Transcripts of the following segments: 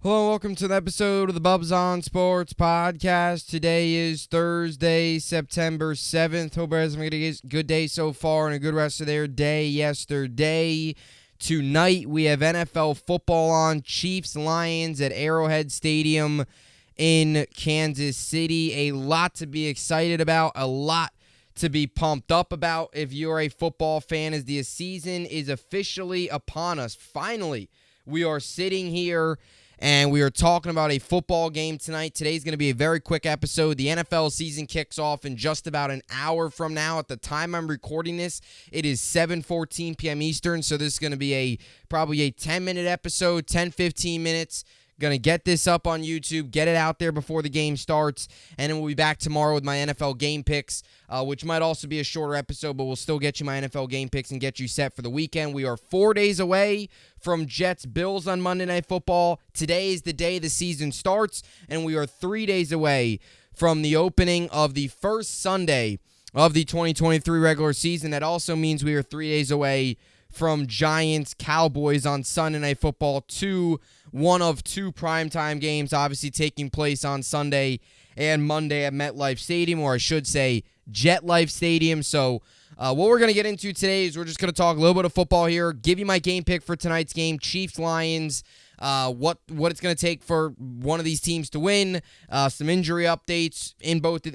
Hello and welcome to the episode of the Bubbs on Sports podcast. Today is Thursday, September 7th. Hope everyone's having a good day so far and a good rest of their day yesterday. Tonight we have NFL football on. Chiefs-Lions at Arrowhead Stadium in Kansas City. A lot to be excited about, a lot to be pumped up about if you're a football fan, as the season is officially upon us. Finally, we are sitting here and we are talking about a football game tonight. Today's going to be a very quick episode. The NFL season kicks off in just about an hour from now. At the time I'm recording this, it is 7:14 p.m. Eastern, so this is going to be probably a 10-minute episode, 10-15 minutes. Going to get this up on YouTube, get it out there before the game starts, and then we'll be back tomorrow with my NFL game picks, which might also be a shorter episode, but we'll still get you my NFL game picks and get you set for the weekend. We are 4 days away from Jets-Bills on Monday Night Football. Today is the day the season starts, and we are 3 days away from the opening of the first Sunday of the 2023 regular season. That also means we are 3 days away from Giants-Cowboys on Sunday Night Football, one of two primetime games obviously taking place on Sunday and Monday at MetLife Stadium, or I should say JetLife Stadium. So what we're going to get into today is we're just going to talk a little bit of football here, give you my game pick for tonight's game, Chiefs-Lions, what it's going to take for one of these teams to win, some injury updates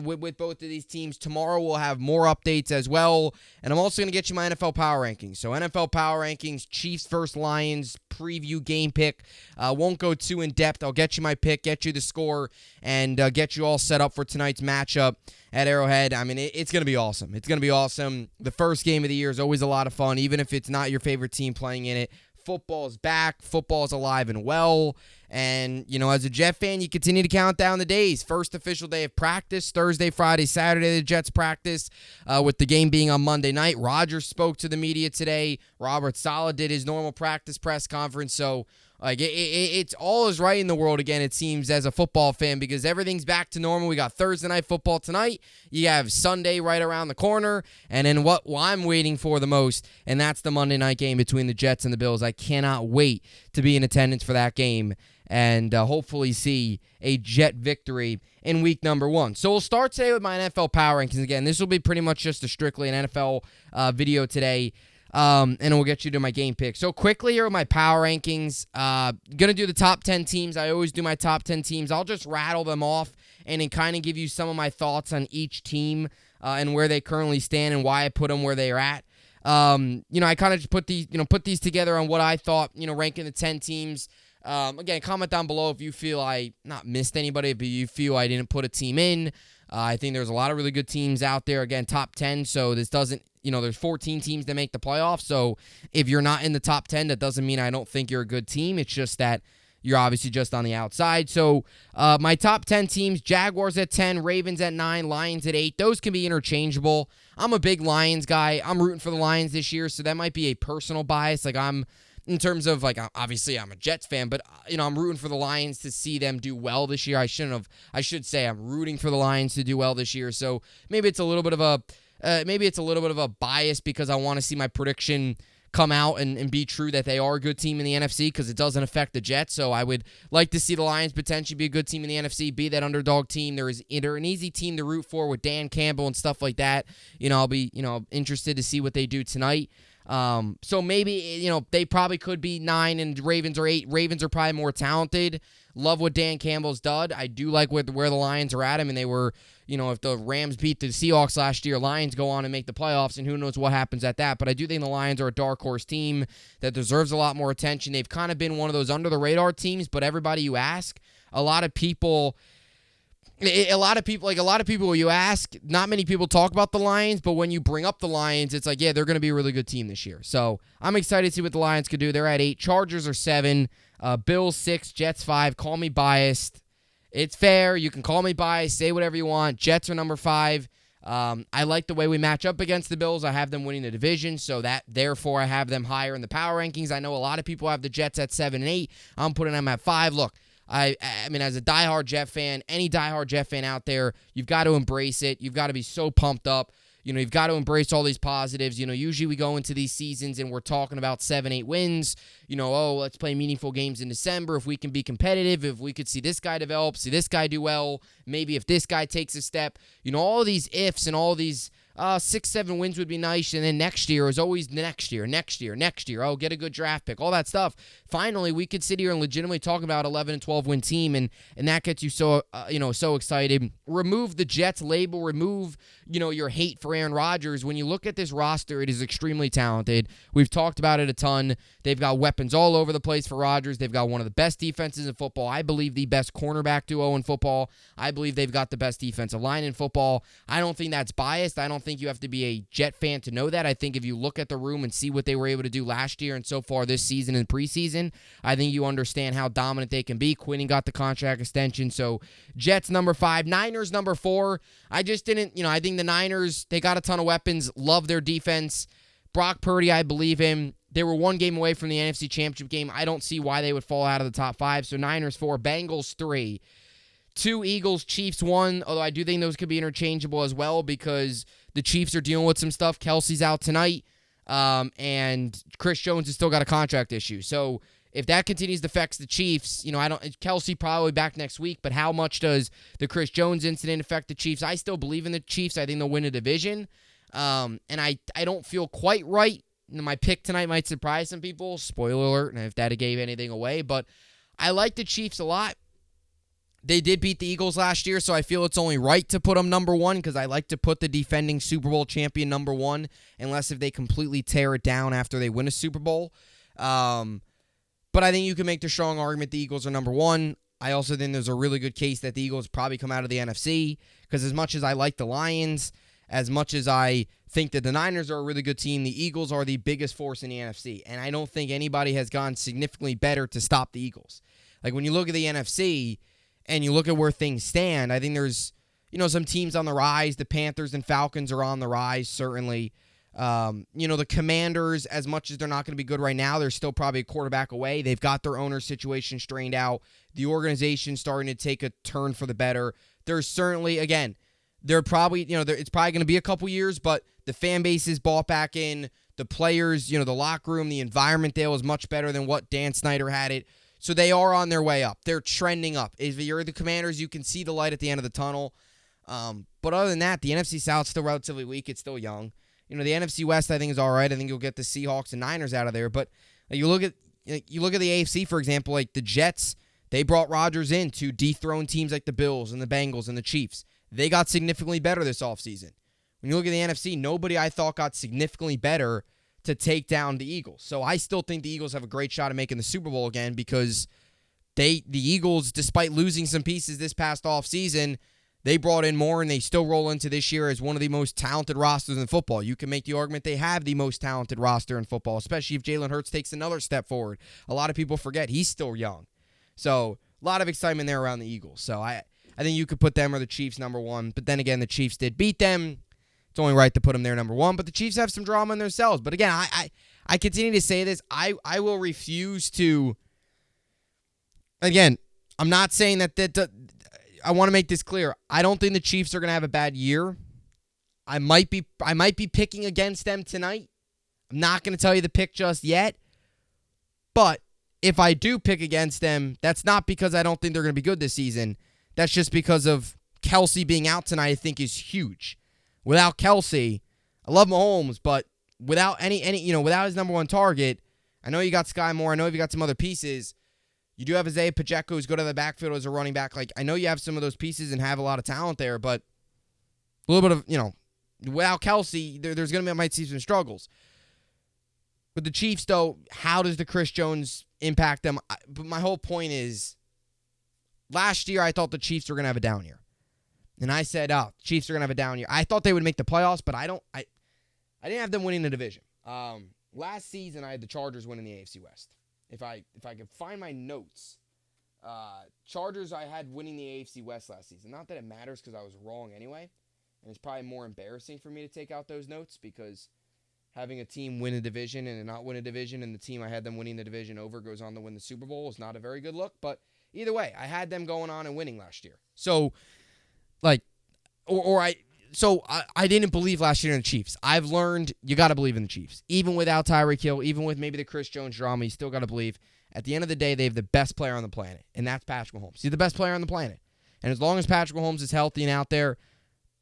with both of these teams. Tomorrow we'll have more updates as well, and I'm also going to get you my NFL Power Rankings. So NFL Power Rankings, Chiefs versus Lions, preview game pick. Won't go too in-depth. I'll get you my pick, get you the score, and get you all set up for tonight's matchup at Arrowhead. I mean, it's going to be awesome. It's going to be awesome. The first game of the year is always a lot of fun, even if it's not your favorite team playing in it. Football's back. Football's alive and well. And, as a Jet fan, you continue to count down the days. First official day of practice, Thursday, Friday, Saturday, the Jets practice, with the game being on Monday night. Rodgers spoke to the media today. Robert Saleh did his normal practice press conference. So, it's all is right in the world again, it seems, as a football fan, because everything's back to normal. We got Thursday night football tonight. You have Sunday right around the corner. And then what I'm waiting for the most, and that's the Monday night game between the Jets and the Bills. I cannot wait to be in attendance for that game and hopefully see a Jet victory in week number 1. So we'll start today with my NFL Power Rankings. Again, this will be pretty much just strictly an NFL video today. And we'll get you to my game pick. So quickly here with my power rankings, going to do the top 10 teams. I always do my top 10 teams. I'll just rattle them off and then kind of give you some of my thoughts on each team and where they currently stand and why I put them where they are at. I kind of just put these together on what I thought, ranking the 10 teams. Again, comment down below if you feel I not missed anybody, but you feel I didn't put a team in. I think there's a lot of really good teams out there. Again, top 10, so this doesn't, there's 14 teams that make the playoffs. So if you're not in the top 10, that doesn't mean I don't think you're a good team. It's just that you're obviously just on the outside. So my top 10 teams, Jaguars at 10, Ravens at 9, Lions at 8. Those can be interchangeable. I'm a big Lions guy. I'm rooting for the Lions this year, so that might be a personal bias. In terms of, obviously I'm a Jets fan, but, I'm rooting for the Lions to see them do well this year. I should say I'm rooting for the Lions to do well this year. So maybe it's a little bit of a bias because I want to see my prediction come out and be true that they are a good team in the NFC, because it doesn't affect the Jets. So I would like to see the Lions potentially be a good team in the NFC, be that underdog team. They're an easy team to root for with Dan Campbell and stuff like that. I'll be, interested to see what they do tonight. So maybe, they probably could be 9 and Ravens are 8. Ravens are probably more talented. Love what Dan Campbell's done. I do like where the Lions are at. I mean, they were, if the Rams beat the Seahawks last year, Lions go on and make the playoffs, and who knows what happens at that. But I do think the Lions are a dark horse team that deserves a lot more attention. They've kind of been one of those under-the-radar teams, but everybody you ask, a lot of people you ask, not many people talk about the Lions, but when you bring up the Lions, it's like, yeah, they're going to be a really good team this year. So I'm excited to see what the Lions could do. They're at 8. Chargers are 7. Bills 6. Jets 5. Call me biased. It's fair. You can call me biased. Say whatever you want. Jets are number 5. I like the way we match up against the Bills. I have them winning the division, so therefore I have them higher in the power rankings. I know a lot of people have the Jets at 7 and 8. I'm putting them at 5. Look, I mean, as a diehard Jet fan, any diehard Jet fan out there, you've got to embrace it. You've got to be so pumped up. You've got to embrace all these positives. Usually we go into these seasons and we're talking about 7-8 wins. Let's play meaningful games in December. If we can be competitive, if we could see this guy develop, see this guy do well, maybe if this guy takes a step, all of these ifs and all these 6-7 wins would be nice, and then next year is always next year. Oh, get a good draft pick, all that stuff. Finally, we could sit here and legitimately talk about 11 and 12 win team, and that gets you so so excited. Remove the Jets label, remove your hate for Aaron Rodgers. When you look at this roster, it is extremely talented. We've talked about it a ton. They've got weapons all over the place for Rodgers. They've got one of the best defenses in football. I believe the best cornerback duo in football. I believe they've got the best defensive line in football. I don't think that's biased. I don't think you have to be a Jet fan to know that. I think if you look at the room and see what they were able to do last year and so far this season and preseason, I think you understand how dominant they can be. Quinnen got the contract extension, so Jets number 5, Niners number 4. I just didn't, I think the Niners, they got a ton of weapons, love their defense. Brock Purdy, I believe him. They were one game away from the NFC Championship game. I don't see why they would fall out of the top 5. So Niners 4, Bengals 3. 2 Eagles, Chiefs 1, although I do think those could be interchangeable as well because the Chiefs are dealing with some stuff. Kelsey's out tonight, and Chris Jones has still got a contract issue. So if that continues to affect the Chiefs, Kelsey probably back next week, but how much does the Chris Jones incident affect the Chiefs? I still believe in the Chiefs. I think they'll win a division, and I don't feel quite right. My pick tonight might surprise some people. Spoiler alert, and if that gave anything away, but I like the Chiefs a lot. They did beat the Eagles last year, so I feel it's only right to put them number 1 because I like to put the defending Super Bowl champion number 1, unless if they completely tear it down after they win a Super Bowl. But I think you can make the strong argument the Eagles are number 1. I also think there's a really good case that the Eagles probably come out of the NFC because as much as I like the Lions, as much as I think that the Niners are a really good team, the Eagles are the biggest force in the NFC, and I don't think anybody has gone significantly better to stop the Eagles. Like when you look at the NFC and you look at where things stand, I think there's, some teams on the rise. The Panthers and Falcons are on the rise, certainly. The Commanders, as much as they're not going to be good right now, they're still probably a quarterback away. They've got their owner situation strained out. The organization's starting to take a turn for the better. There's certainly, again, they're probably, it's probably going to be a couple years, but the fan base is bought back in. The players, the locker room, the environment there is much better than what Dan Snyder had it. So they are on their way up. They're trending up. If you're the Commanders, you can see the light at the end of the tunnel. But other than that, the NFC South's still relatively weak. It's still young. The NFC West, I think, is all right. I think you'll get the Seahawks and Niners out of there. But you look at the AFC, for example, like the Jets, they brought Rodgers in to dethrone teams like the Bills and the Bengals and the Chiefs. They got significantly better this offseason. When you look at the NFC, nobody I thought got significantly better to take down the Eagles. So I still think the Eagles have a great shot at making the Super Bowl again because the Eagles, despite losing some pieces this past offseason, they brought in more and they still roll into this year as one of the most talented rosters in football. You can make the argument they have the most talented roster in football, especially if Jalen Hurts takes another step forward. A lot of people forget he's still young. So a lot of excitement there around the Eagles. So I think you could put them or the Chiefs number 1. But then again, the Chiefs did beat them. It's only right to put them there number 1. But the Chiefs have some drama in themselves. But again, I continue to say this. I will refuse to. Again, I'm not saying that I want to make this clear. I don't think the Chiefs are going to have a bad year. I might be picking against them tonight. I'm not going to tell you the pick just yet. But if I do pick against them, that's not because I don't think they're going to be good this season. That's just because of Kelsey being out tonight, I think is huge. Without Kelsey, I love Mahomes, but without without his number 1 target, I know you got Sky Moore, I know you got some other pieces. You do have Isaiah Pacheco who's good at the backfield as a running back. Like, I know you have some of those pieces and have a lot of talent there, but a little bit of, without Kelsey, there's going to be, I might see some struggles. With the Chiefs, though, how does the Chris Jones impact them? But my whole point is, last year I thought the Chiefs were going to have a down year. And I said, Chiefs are going to have a down year. I thought they would make the playoffs, but I didn't have them winning the division. Last season, I had the Chargers winning the AFC West. If I could find my notes, Chargers I had winning the AFC West last season. Not that it matters because I was wrong anyway. And it's probably more embarrassing for me to take out those notes because having a team win a division and not win a division and the team I had them winning the division over goes on to win the Super Bowl is not a very good look. But either way, I had them going on and winning last year. So, So I didn't believe last year in the Chiefs. I've learned you got to believe in the Chiefs. Even without Tyreek Hill, even with maybe the Chris Jones drama, you still got to believe. At the end of the day, they have the best player on the planet, and that's Patrick Mahomes. He's the best player on the planet. And as long as Patrick Mahomes is healthy and out there,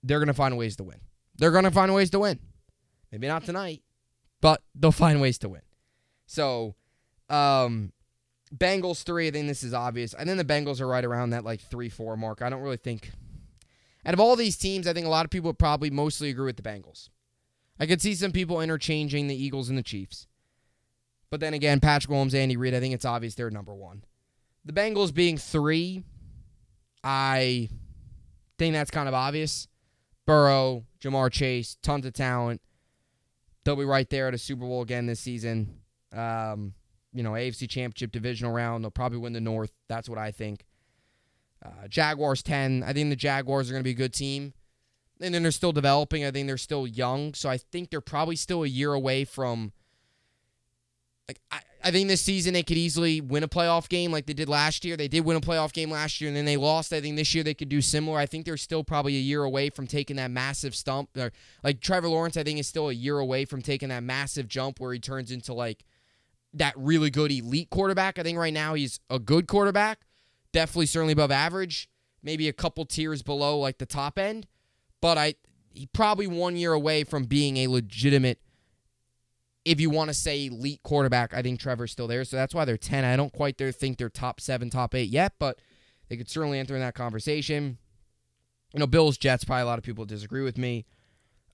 they're going to find ways to win. They're going to find ways to win. Maybe not tonight, but they'll find ways to win. So, Bengals 3, I think this is obvious. I think the Bengals are right around that 3-4 mark. I don't really think... Out of all these teams, I think a lot of people would probably mostly agree with the Bengals. I could see some people interchanging the Eagles and the Chiefs. But then again, Patrick Mahomes, Andy Reid, I think it's obvious they're number 1. The Bengals being 3, I think that's kind of obvious. Burrow, Jamar Chase, tons of talent. They'll be right there at a Super Bowl again this season. AFC Championship divisional round. They'll probably win the North. That's what I think. Jaguars 10. I think the Jaguars are going to be a good team. And then they're still developing. I think they're still young. So I think they're probably still a year away from... I think this season they could easily win a playoff game like they did last year. They did win a playoff game last year, and then they lost. I think this year they could do similar. I think they're still probably a year away from taking that massive stump. Like Trevor Lawrence, I think, is still a year away from taking that massive jump where he turns into that really good elite quarterback. I think right now he's a good quarterback. Definitely, certainly above average. Maybe a couple tiers below the top end. But he probably 1 year away from being a legitimate, if you want to say elite quarterback. I think Trevor's still there. So that's why they're 10. I don't quite think they're top 7, top 8 yet, but they could certainly enter in that conversation. Bills, Jets, probably a lot of people disagree with me.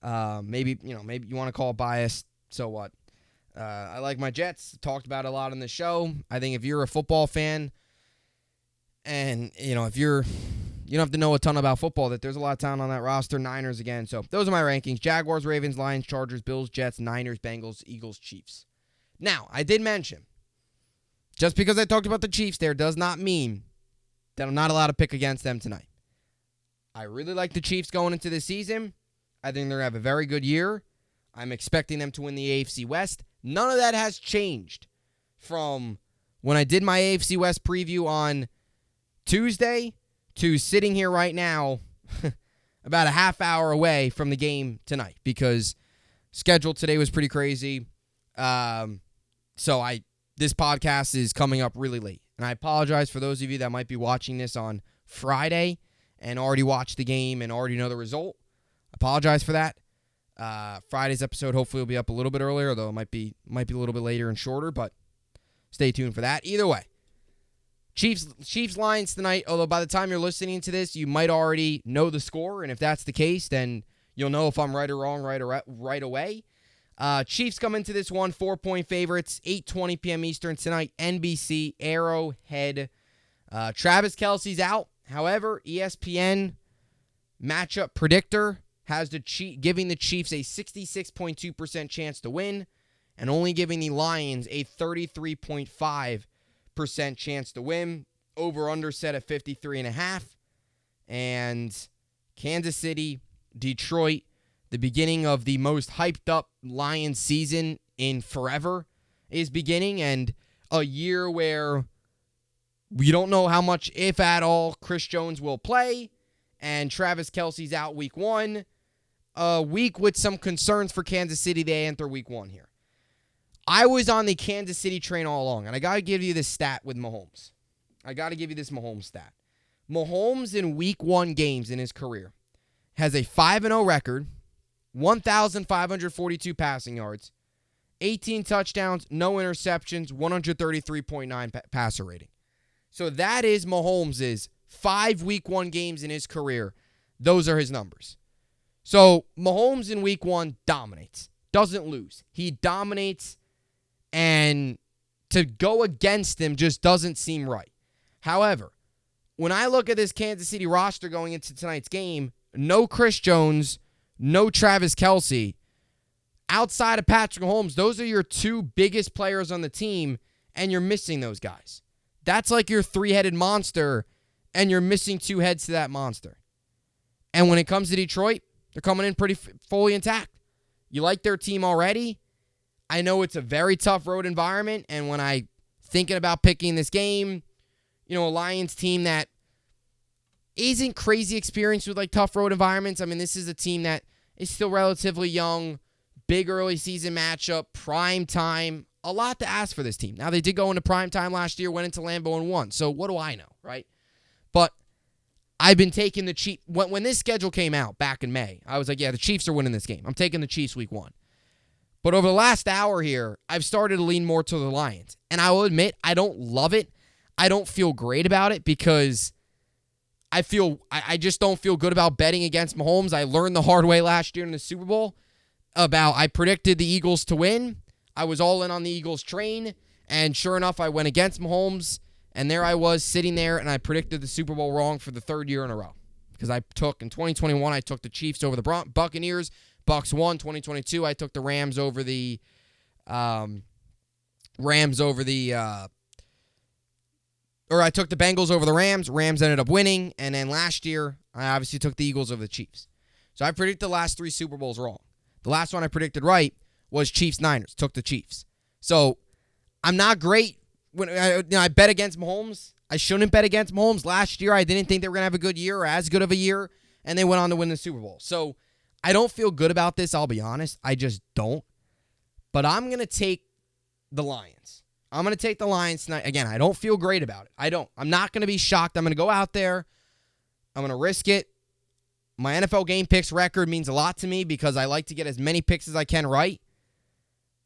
Maybe you want to call it biased. So what? I like my Jets. Talked about it a lot on the show. I think if you're a football fan, and, if you don't have to know a ton about football, that there's a lot of talent on that roster. Niners again. So those are my rankings. Jaguars, Ravens, Lions, Chargers, Bills, Jets, Niners, Bengals, Eagles, Chiefs. Now, I did mention, just because I talked about the Chiefs there does not mean that I'm not allowed to pick against them tonight. I really like the Chiefs going into this season. I think they're going to have a very good year. I'm expecting them to win the AFC West. None of that has changed from when I did my AFC West preview on Tuesday to sitting here right now about a half hour away from the game tonight because schedule today was pretty crazy. So this podcast is coming up really late. And I apologize for those of you that might be watching this on Friday and already watched the game and already know the result. I apologize for that. Friday's episode hopefully will be up a little bit earlier, although it might be a little bit later and shorter, but stay tuned for that. Either way. Chiefs Lions tonight, although by the time you're listening to this, you might already know the score, and if that's the case, then you'll know if I'm right or wrong right away. Chiefs come into this one 4-point favorites, 8:20 p.m. Eastern tonight, NBC, Arrowhead. Travis Kelce's out. However, ESPN matchup predictor has giving the Chiefs a 66.2% chance to win and only giving the Lions a 33.5% chance to win. Over-under set at 53.5. And Kansas City, Detroit, the beginning of the most hyped-up Lions season in forever is beginning, and a year where we don't know how much, if at all, Chris Jones will play, and Travis Kelce's out week 1. A week with some concerns for Kansas City. They enter week 1 here. I was on the Kansas City train all along, and I got to give you this stat with Mahomes. I got to give you this Mahomes stat. Mahomes in week 1 games in his career has a 5-0 record, 1,542 passing yards, 18 touchdowns, no interceptions, 133.9 passer rating. So that is Mahomes' 5 week 1 games in his career. Those are his numbers. So Mahomes in week 1 dominates, doesn't lose. He dominates, and to go against him just doesn't seem right. However, when I look at this Kansas City roster going into tonight's game, no Chris Jones, no Travis Kelce. Outside of Patrick Mahomes, those are your 2 biggest players on the team, and you're missing those guys. That's like your 3-headed monster, and you're missing 2 heads to that monster. And when it comes to Detroit, they're coming in pretty fully intact. You like their team already. I know it's a very tough road environment, and when I thinking about picking this game, a Lions team that isn't crazy experience with like tough road environments. I mean, this is a team that is still relatively young, big early season matchup, prime time. A lot to ask for this team. Now, they did go into prime time last year, went into Lambeau and won. So what do I know, right? But I've been taking the Chiefs. When this schedule came out back in May, I was like, yeah, the Chiefs are winning this game. I'm taking the Chiefs week 1. But over the last hour here, I've started to lean more to the Lions. And I will admit, I don't love it. I don't feel great about it because I just don't feel good about betting against Mahomes. I learned the hard way last year in the Super Bowl about I predicted the Eagles to win. I was all in on the Eagles train, and sure enough, I went against Mahomes, and there I was sitting there, and I predicted the Super Bowl wrong for the 3rd year in a row. Because in 2021, I took the Chiefs over the Buccaneers. Bucks won. 2022, I took the Rams over the I took the Bengals over the Rams. Rams ended up winning, and then last year, I obviously took the Eagles over the Chiefs. So I predicted the last 3 Super Bowls wrong. The last one I predicted right was Chiefs-Niners. Took the Chiefs. So I'm not great. When I bet against Mahomes, I shouldn't bet against Mahomes. Last year, I didn't think they were going to have a good year or as good of a year, and they went on to win the Super Bowl. So I don't feel good about this, I'll be honest. I just don't. But I'm going to take the Lions. I'm going to take the Lions tonight. Again, I don't feel great about it. I'm not going to be shocked. I'm going to go out there. I'm going to risk it. My NFL game picks record means a lot to me because I like to get as many picks as I can right.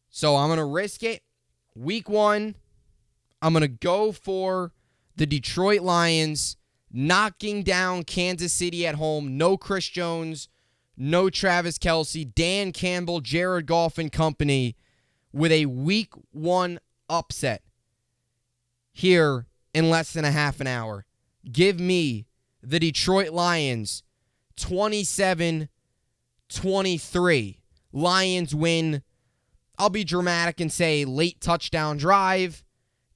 So I'm going to risk it. Week 1, I'm going to go for the Detroit Lions knocking down Kansas City at home. No Chris Jones, no Travis Kelce, Dan Campbell, Jared Goff and company with a Week 1 upset here in less than a half an hour. Give me the Detroit Lions 27-23. Lions win. I'll be dramatic and say late touchdown drive.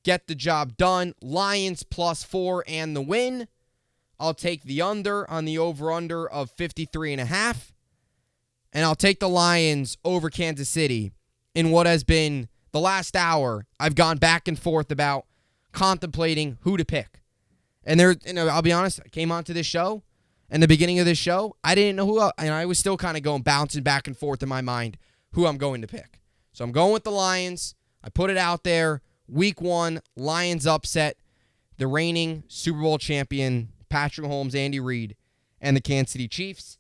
Get the job done. Lions +4 and the win. I'll take the under on the over-under of 53.5. And I'll take the Lions over Kansas City in what has been the last hour. I've gone back and forth about contemplating who to pick. And I'll be honest, I came onto this show. In the beginning of this show, I didn't know and I was still kind of bouncing back and forth in my mind who I'm going to pick. So I'm going with the Lions. I put it out there. Week 1, Lions upset the reigning Super Bowl champion, Patrick Mahomes, Andy Reid, and the Kansas City Chiefs.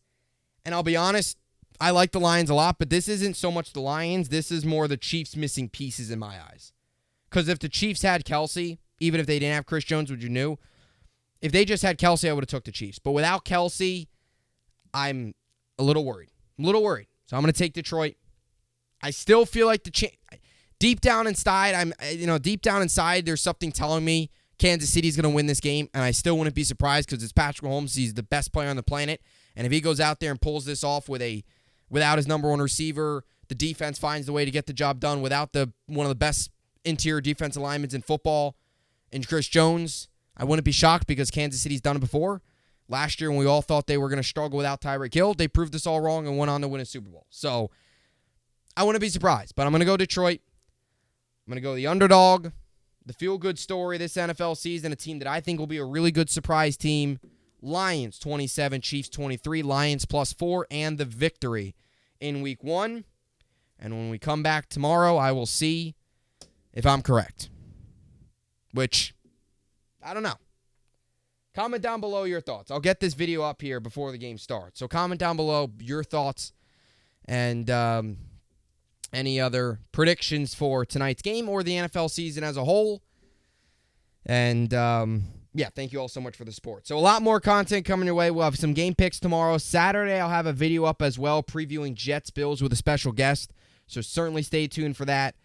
And I'll be honest, I like the Lions a lot, but this isn't so much the Lions. This is more the Chiefs missing pieces in my eyes. Because if the Chiefs had Kelce, even if they didn't have Chris Jones, which you knew, if they just had Kelce, I would have took the Chiefs. But without Kelce, I'm a little worried. So I'm going to take Detroit. I still feel like deep down inside, there's something telling me Kansas City's going to win this game, and I still wouldn't be surprised because it's Patrick Mahomes. He's the best player on the planet, and if he goes out there and pulls this off without his number 1 receiver, the defense finds the way to get the job done without one of the best interior defensive linemen in football, and Chris Jones, I wouldn't be shocked because Kansas City's done it before. Last year when we all thought they were going to struggle without Tyreek Hill, they proved us all wrong and went on to win a Super Bowl. So I wouldn't be surprised, but I'm going to go Detroit. I'm going to go the underdog, the feel-good story this NFL season, a team that I think will be a really good surprise team. Lions 27, Chiefs 23, Lions +4, and the victory in Week 1. And when we come back tomorrow, I will see if I'm correct. Which, I don't know. Comment down below your thoughts. I'll get this video up here before the game starts. So comment down below your thoughts and any other predictions for tonight's game or the NFL season as a whole. And, thank you all so much for the support. So a lot more content coming your way. We'll have some game picks tomorrow. Saturday, I'll have a video up as well previewing Jets-Bills with a special guest. So certainly stay tuned for that.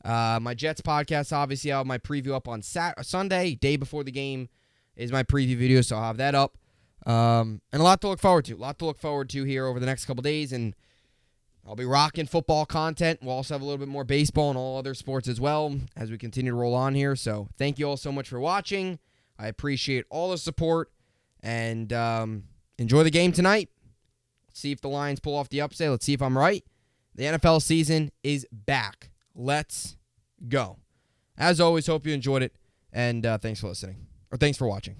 My Jets podcast, obviously, I'll have my preview up on Sunday, day before the game is my preview video, so I'll have that up. And a lot to look forward to. A lot to look forward to here over the next couple days, and I'll be rocking football content. We'll also have a little bit more baseball and all other sports as well as we continue to roll on here. So thank you all so much for watching. I appreciate all the support, and enjoy the game tonight. Let's see if the Lions pull off the upset. Let's see if I'm right. The NFL season is back. Let's go. As always, hope you enjoyed it, and thanks for listening. Or thanks for watching.